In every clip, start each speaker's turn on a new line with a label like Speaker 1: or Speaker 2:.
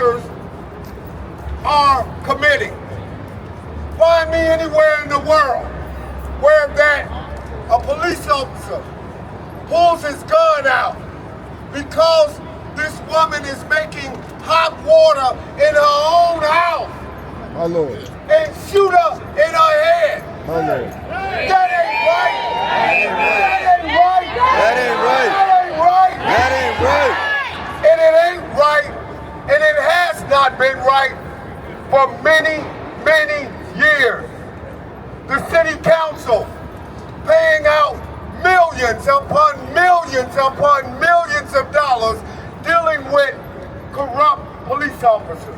Speaker 1: officers are committing. Find me anywhere in the world where that a police officer pulls his gun out because this woman is making hot water in her own house.
Speaker 2: My Lord.
Speaker 1: And shoot her in her head.
Speaker 2: My Lord.
Speaker 1: That ain't right. That ain't right.
Speaker 2: That ain't right.
Speaker 1: That ain't right.
Speaker 2: That ain't right.
Speaker 1: And it ain't right. And it has not been right for many, many years. The city council paying out millions upon millions upon millions of dollars dealing with corrupt police officers.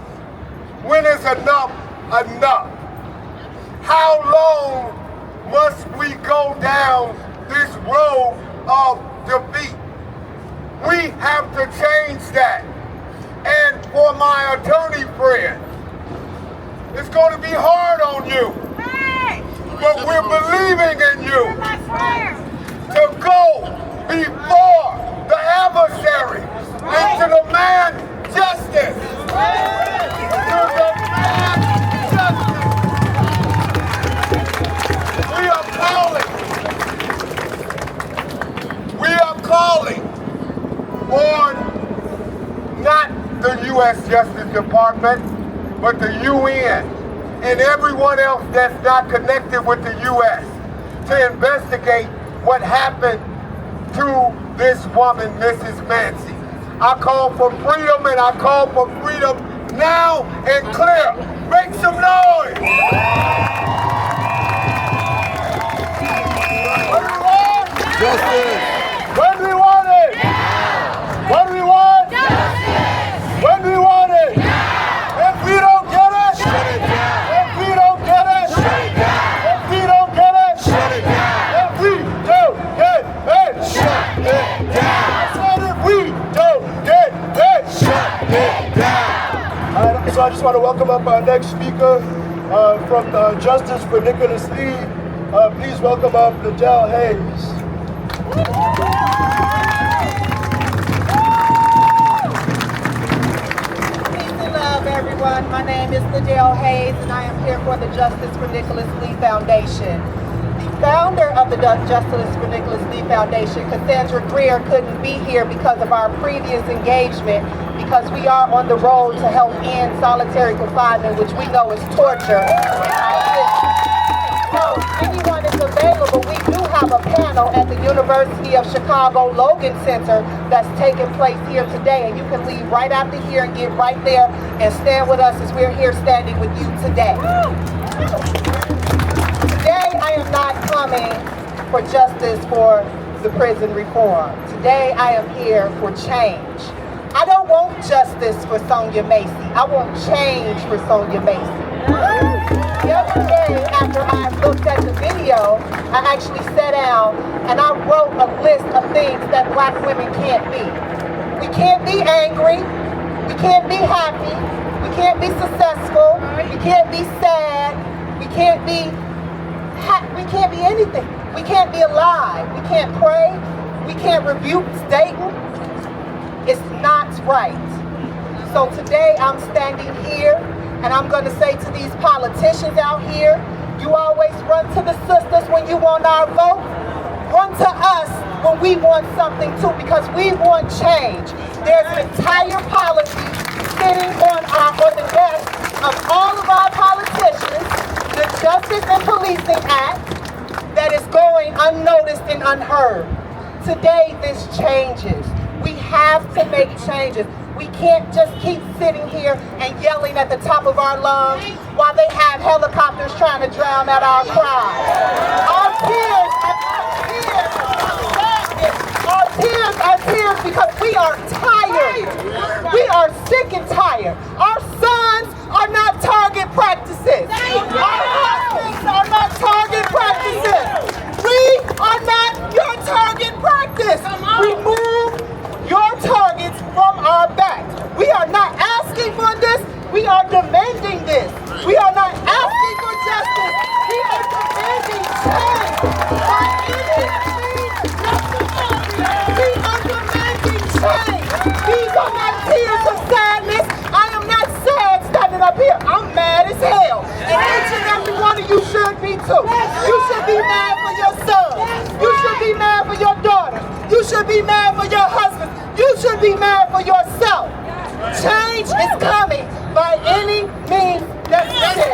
Speaker 1: When is enough enough? How long must we go down this road of defeat? We have to change that. And for my attorney friend, it's going to be hard on you. But we're believing in you to go before the adversary and to demand justice. To demand justice. We are calling on not the U.S. Justice Department, but the UN and everyone else that's not connected with the U.S. to investigate what happened to this woman, Mrs. Massey. I call for freedom, and I call for freedom now and clear. Make some noise! What do we want?
Speaker 2: Justice.
Speaker 1: When do we want it? What do we want? Justice. When do we want it? If we don't get it,
Speaker 2: Shut it down.
Speaker 1: if we don't get it,
Speaker 2: Shut it down.
Speaker 1: if we don't get it,
Speaker 2: Shut it down.
Speaker 1: if we don't get it,
Speaker 2: Shut it down.
Speaker 1: I said if we don't get it,
Speaker 2: Shut it down.
Speaker 3: So I just want to welcome up our next speaker from Justice for Nicholas Lee. Please welcome up Liddell Hayes.
Speaker 4: Peace and love, everyone. My name is Liddell Hayes, and I am here for the Justice for Nicholas Lee Foundation. The founder of the Justice for Nicholas Lee Foundation, Cassandra Greer, couldn't be here because of our previous engagement, because we are on the road to help end solitary confinement, which we know is torture in our system. So if anyone is available, we do have a panel at the University of Chicago Logan Center that's taking place here today, and you can leave right after here and get right there and stand with us as we're here standing with you today. Today I am not coming for justice for the prison reform. Today I am here for change. I don't want justice for Sonya Massey. I want change for Sonya Massey. The other day, after I looked at the video, I actually sat down and I wrote a list of things that black women can't be. We can't be angry. We can't be happy. We can't be successful. We can't be sad. We can't be anything. We can't be alive. We can't pray. We can't rebuke Satan. It's not right. So today I'm standing here and I'm going to say to these politicians out here, you always run to the sisters when you want our vote. Run to us when we want something too, because we want change. There's an entire policy sitting on the desk of all of our politicians, the Justice and Policing Act, that is going unnoticed and unheard. Today this changes. We have to make changes. We can't just keep sitting here and yelling at the top of our lungs while they have helicopters trying to drown out our cries. Our tears are tears because we are tired. We are sick and tired. Our sons are not target practices. Our husbands are not target practices. We are not your target practice. Remove your targets from our backs. We are not asking for this. We are demanding this. We are not asking for justice. We are demanding change. By any means necessary. We are demanding change. These are not tears of sadness. be mad for your husband. You should be mad for yourself. Change is coming by any means necessary.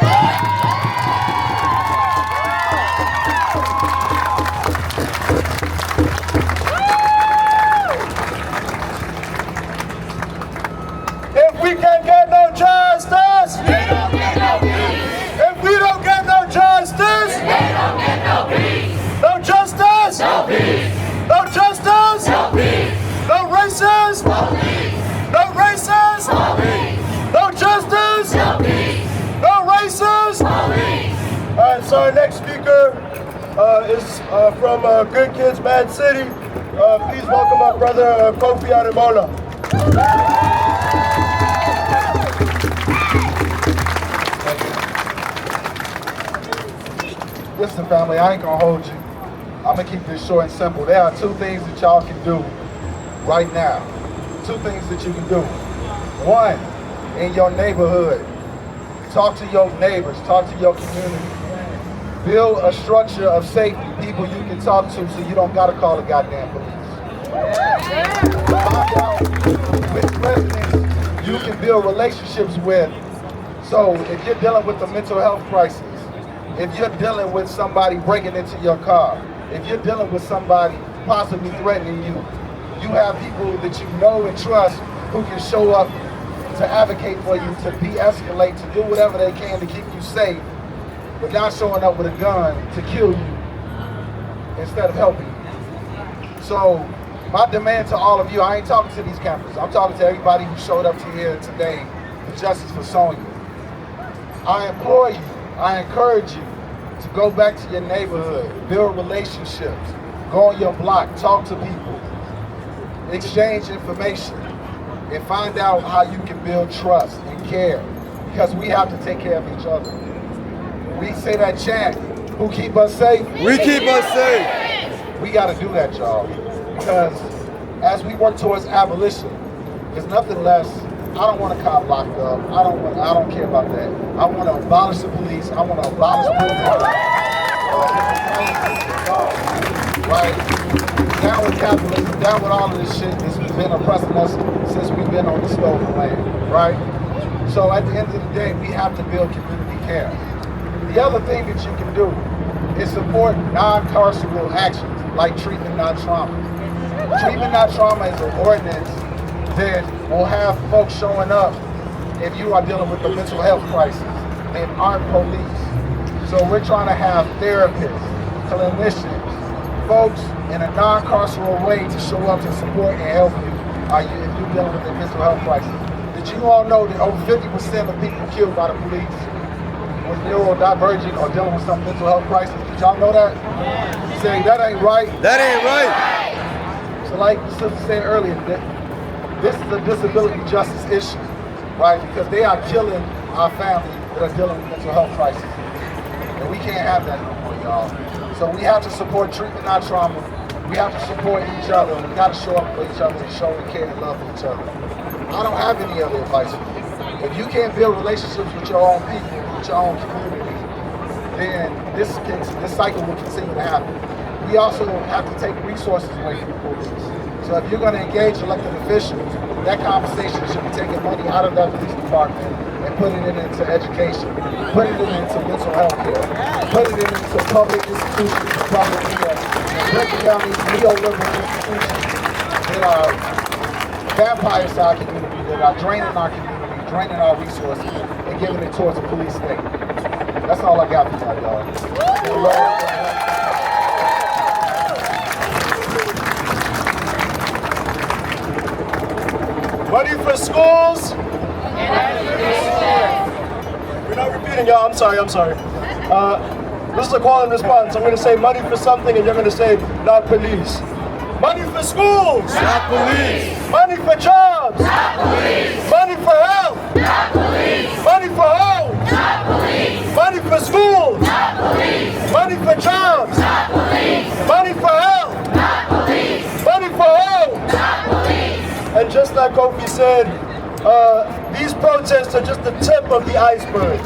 Speaker 3: If we can't get no justice,
Speaker 2: We don't get no peace.
Speaker 3: if we don't get no justice,
Speaker 2: They don't get no peace.
Speaker 3: no justice,
Speaker 2: No peace.
Speaker 3: no justice,
Speaker 2: No peace.
Speaker 3: no racist,
Speaker 2: Police.
Speaker 3: no racist,
Speaker 2: Police.
Speaker 3: no justice,
Speaker 2: No peace.
Speaker 3: no racist.
Speaker 2: Police.
Speaker 3: All right, so our next speaker is from Good Kids, Mad City. Please welcome our brother Kofi Ademola.
Speaker 1: Listen, family, I ain't gonna hold you. I'm gonna keep this short and simple. There are two things that y'all can do right now. Two things that you can do. One, in your neighborhood, talk to your neighbors, talk to your community. Build a structure of safety, people you can talk to so you don't gotta call the goddamn police. Find out which residents you can build relationships with. So if you're dealing with a mental health crisis, if you're dealing with somebody breaking into your car, if you're dealing with somebody possibly threatening you, you have people that you know and trust who can show up to advocate for you, to de-escalate, to do whatever they can to keep you safe, but not showing up with a gun to kill you instead of helping you. So my demand to all of you, I ain't talking to these campers, I'm talking to everybody who showed up to here today for Justice for Sonya. I implore you, I encourage you to go back to your neighborhood, build relationships, go on your block, talk to people, exchange information, and find out how you can build trust and care, because we have to take care of each other. We say that chant, who keep us safe?
Speaker 3: We keep us safe.
Speaker 1: We gotta do that, y'all, because as we work towards abolition, there's nothing less. I don't want a cop locked up. I don't care about that. I want to abolish the police. I want to abolish prison. Right? Down with capitalism, down with all of this shit that's been oppressing us since we've been on the stolen land. Right? So at the end of the day, we have to build community care. The other thing that you can do is support non-carceral actions like treatment, not trauma. Treatment, not trauma is an ordinance that will have folks showing up if you are dealing with a mental health crisis and aren't police. So we're trying to have therapists, clinicians, folks in a non-carceral way to show up to support and help you if you're dealing with a mental health crisis. Did you all know that over 50% of people killed by the police was neurodivergent or dealing with some mental health crisis? Did y'all know that? Saying that ain't right.
Speaker 3: That ain't right.
Speaker 1: So like the sister said earlier, this is a disability justice issue, right? Because they are killing our families that are dealing with mental health crisis. And we can't have that no more, y'all. So we have to support treatment, not trauma. We have to support each other. We got to show up for each other and show care and love for each other. I don't have any other advice for you. If you can't build relationships with your own people, with your own community, then this cycle will continue to happen. We also have to take resources away from the police. So if you're going to engage elected officials, that conversation should be taking money out of that police department and putting it into education, putting it into mental health care, putting it into public institutions, public care, and breaking down these neoliberal institutions that are vampires to our community, that are draining our community, draining our resources, and giving it towards a police state. That's all I got for y'all.
Speaker 3: Money for schools. We're not repeating, y'all. I'm sorry. This is a call and response. I'm going to say money for something, and you're going to say not police. Money for schools.
Speaker 2: Not police.
Speaker 3: Money for jobs.
Speaker 2: Not police.
Speaker 3: Money for health.
Speaker 2: Not police.
Speaker 3: Money for homes.
Speaker 2: Not police.
Speaker 3: Money for schools.
Speaker 2: Not police.
Speaker 3: Money for jobs.
Speaker 2: Not police.
Speaker 3: Money for health.
Speaker 2: Not police.
Speaker 3: Money for homes.
Speaker 2: Not police.
Speaker 3: And just like Kofi said, these protests are just the tip of the iceberg.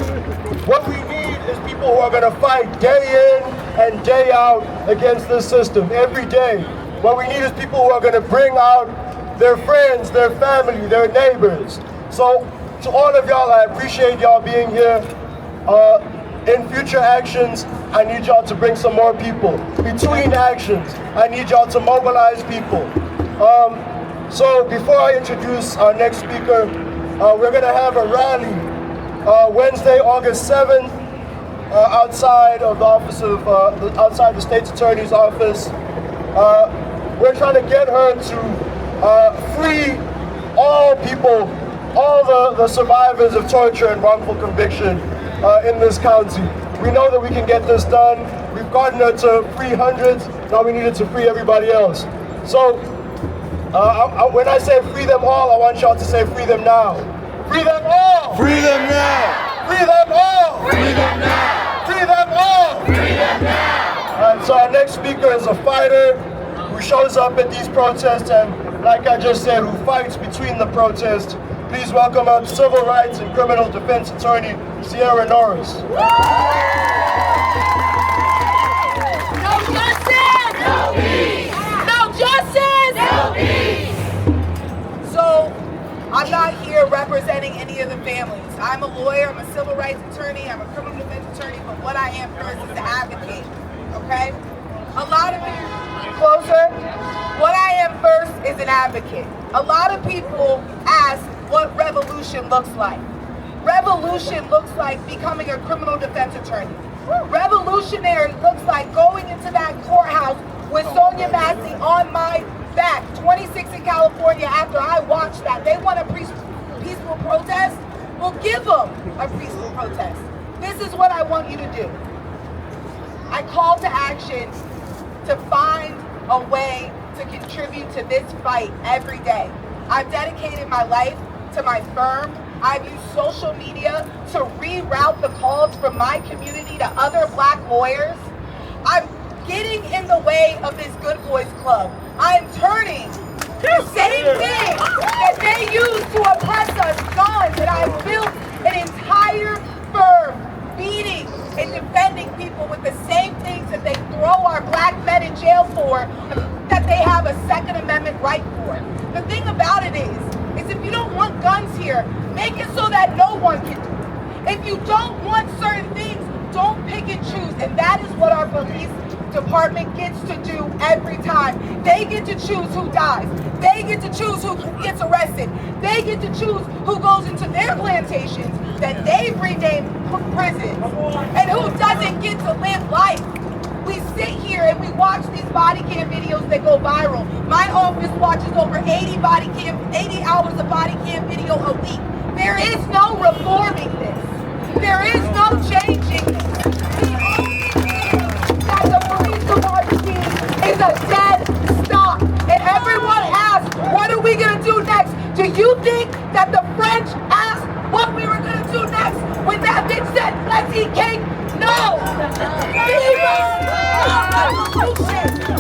Speaker 3: What we need is people who are going to fight day in and day out against this system every day. What we need is people who are going to bring out their friends, their family, their neighbors. So to all of y'all, I appreciate y'all being here. In future actions, I need y'all to bring some more people. Between actions, I need y'all to mobilize people. So before I introduce our next speaker, we're going to have a rally Wednesday, August 7th, outside of the office of outside the state's attorney's office. We're trying to get her to free all people, all the survivors of torture and wrongful conviction in this county. We know that we can get this done. We've gotten her to free hundreds. Now we needed to free everybody else. So when I say free them all, I want y'all to say free them now. Free them all!
Speaker 5: Free them now!
Speaker 3: Free them all!
Speaker 2: Free them now!
Speaker 3: Free them all!
Speaker 2: Free them now!
Speaker 3: And so our next speaker is a fighter who shows up at these protests and, like I just said, who fights between the protests. Please welcome our civil rights and criminal defense attorney, Sierra Norris.
Speaker 6: No justice!
Speaker 2: No peace!
Speaker 6: No justice!
Speaker 2: No peace!
Speaker 6: So, I'm not here representing any of the families. I'm a lawyer, I'm a civil rights attorney, I'm a criminal defense attorney, but what I am first is to advocate, okay? A lot of you, closer, what I am first is an advocate. A lot of people ask what revolution looks like. Revolution looks like becoming a criminal defense attorney. Revolutionary looks like going into that courthouse with Sonya Massey on my back, 26 in California. After I watched that, they want a peaceful protest? Well, give them a peaceful protest. This is what I want you to do. I call to action to find a way to contribute to this fight every day. I've dedicated my life to my firm. I've used social media to reroute the calls from my community to other black lawyers. I'm getting in the way of this Good Boys Club. I'm turning the same thing that they use to oppress us, guns, and I've built an entire firm beating and defending people with the same things that they throw our black men in jail for, that they have a Second Amendment right for. The thing about it is if you don't want guns here, make it so that no one can. If you don't want certain things, don't pick and choose. And that is what our police department gets to do every time. They get to choose who dies. They get to choose who gets arrested. They get to choose who goes into their plantations that they've renamed prisons, and who doesn't get to live life. We sit here and we watch these body cam videos that go viral. My office watches over 80 hours of body cam video a week. There is no reforming this. There is no changing this. That the police department is a dead stop. And everyone asks, what are we going to do next? Do you think that the French asked what we were going to do next when that bitch said, let's eat cake? No!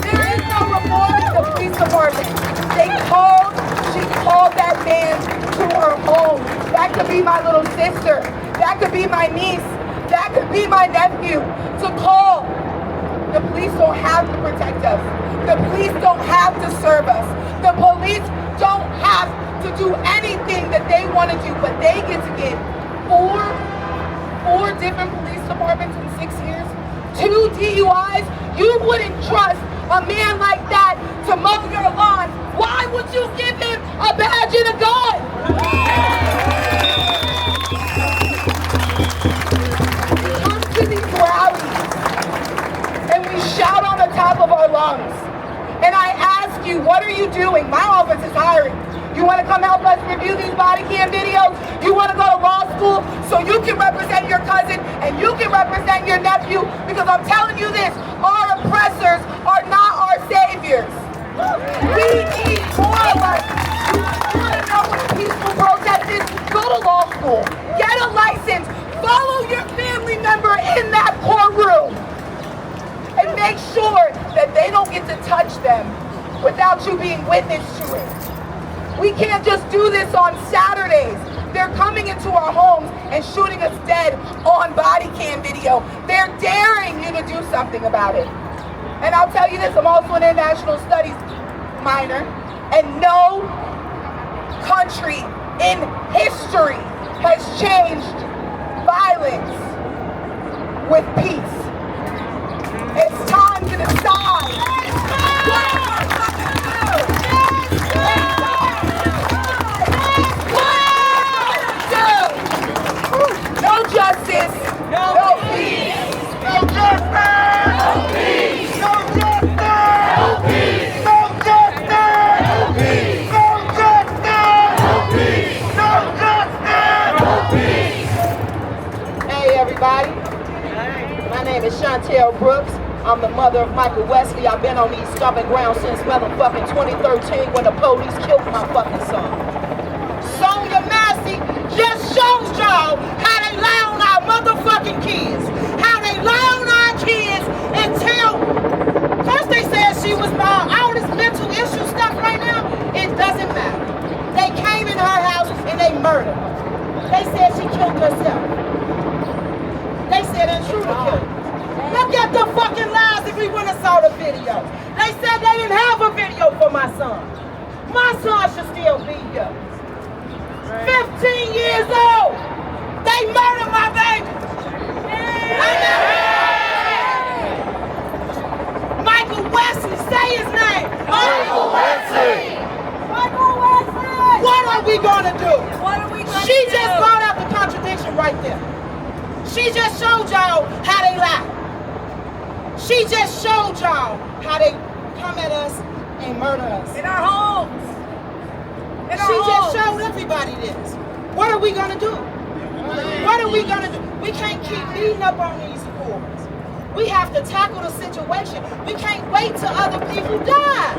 Speaker 6: There is no reform in the police department. She called that man to her home. That could be my little sister. That could be my niece. That could be my nephew. To call. The police don't have to protect us. The police don't have to serve us. The police don't have to do anything that they want to do, but they get to get four different police departments in 6 years, 2 DUIs. You wouldn't trust a man like that to mow your lawn. Why would you give him a badge and a gun? We come to these rallies and we shout on the top of our lungs. And I ask you, what are you doing? My office is hiring. You want to come help us review these body cam videos? You want to go to law school so you can represent your cousin and you can represent your nephew? Because I'm telling you this, our oppressors are not our saviors. We need more of us. You want to know what a peaceful protest is? Go to law school. Get a license. Follow your family member in that courtroom. And make sure that they don't get to touch them without you being witness to it. We can't just do this on Saturdays. They're coming into our homes and shooting us dead on body cam video. They're daring you to do something about it. And I'll tell you this, I'm also an international studies minor, and no country in history has changed violence with peace. It's time to decide what we're going to do. No justice, no peace.
Speaker 1: No justice!
Speaker 2: No peace!
Speaker 1: No justice!
Speaker 2: No peace!
Speaker 1: No justice!
Speaker 2: No peace!
Speaker 1: No justice!
Speaker 2: No peace!
Speaker 1: No justice!
Speaker 2: No peace!
Speaker 4: Hey everybody, my name is Chantel Brooks. I'm the mother of Michael Wesley. I've been on these stomping grounds since motherfucking 2013 when the police killed my fucking son. Sonya Massey just shows y'all how they lie on our motherfucking kids. How they lie on our kids until first they said she was all this mental issue stuff right now. It doesn't matter. They came in her house and they murdered her. They said she killed herself. They said intruder killed her. Look at the fucking lies if we went and saw the video. They said they didn't have a video for my son. My son should still be here. 15 years old. They murdered my baby. Michael Wesley, say his name.
Speaker 2: Michael Wesley!
Speaker 4: Michael Wesley. What are we gonna do?
Speaker 6: What are we going to do?
Speaker 4: She just brought out the contradiction right there. She just showed y'all how they lie. She just showed y'all how they come at us and murder us.
Speaker 6: In our homes. In our
Speaker 4: She
Speaker 6: homes.
Speaker 4: just showed everybody this. What are we gonna do? What are we gonna do? We can't keep beating up on these boys. We have to tackle the situation. We can't wait till other people die.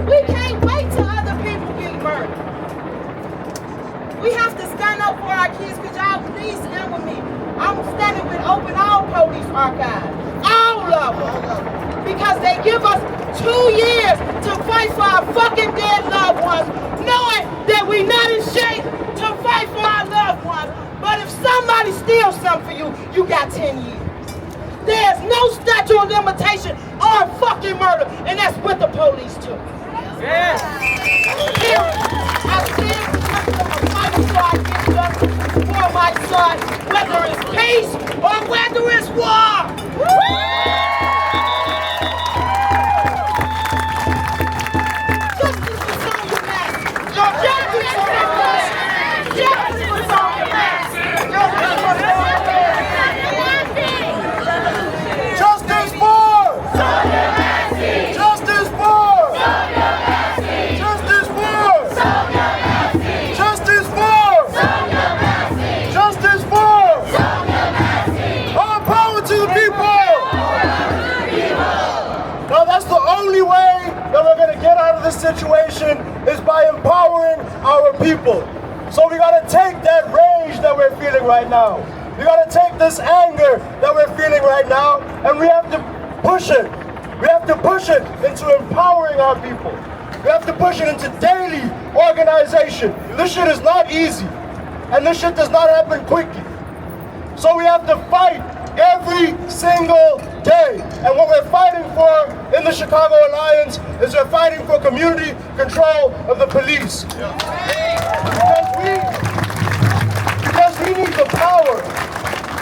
Speaker 4: We can't wait till other people get murdered. We have to stand up for our kids, because y'all please stand with me. I'm standing with Open All Police Archives. All of them. Because they give us 2 years to fight for our fucking dead loved ones, knowing that we're not in shape to fight for our loved ones. But if somebody steals something for you, you got 10 years. There's no statute of limitation on fucking murder, and that's with the police too.
Speaker 6: Yes.
Speaker 4: I stand fighting so I get justice for my son, whether it's peace or whether it's war. Justice for Sonya Massey. Justice for Sonya Massey. Justice for Sonya Massey. Justice for Sonya Massey.
Speaker 1: Justice for!
Speaker 2: Sonya Massey!
Speaker 1: Justice for!
Speaker 2: Sonya Massey!
Speaker 1: Justice for!
Speaker 2: Sonya Massey!
Speaker 1: Justice for!
Speaker 2: Sonya Massey!
Speaker 1: Justice for!
Speaker 2: Sonya Massey!
Speaker 1: All power to the people! Now that's the only way that we're going to get out of this situation, is by empowering our people. So we got to take that rage that we're feeling right now. We got to take this anger that we're feeling right now, and we have to push it. We have to push it into empowering our people. We have to push it into daily organization. This shit is not easy, and this shit does not happen quickly. So we have to fight every single day. And what we're fighting for in the Chicago Alliance is we're fighting for community control of the police.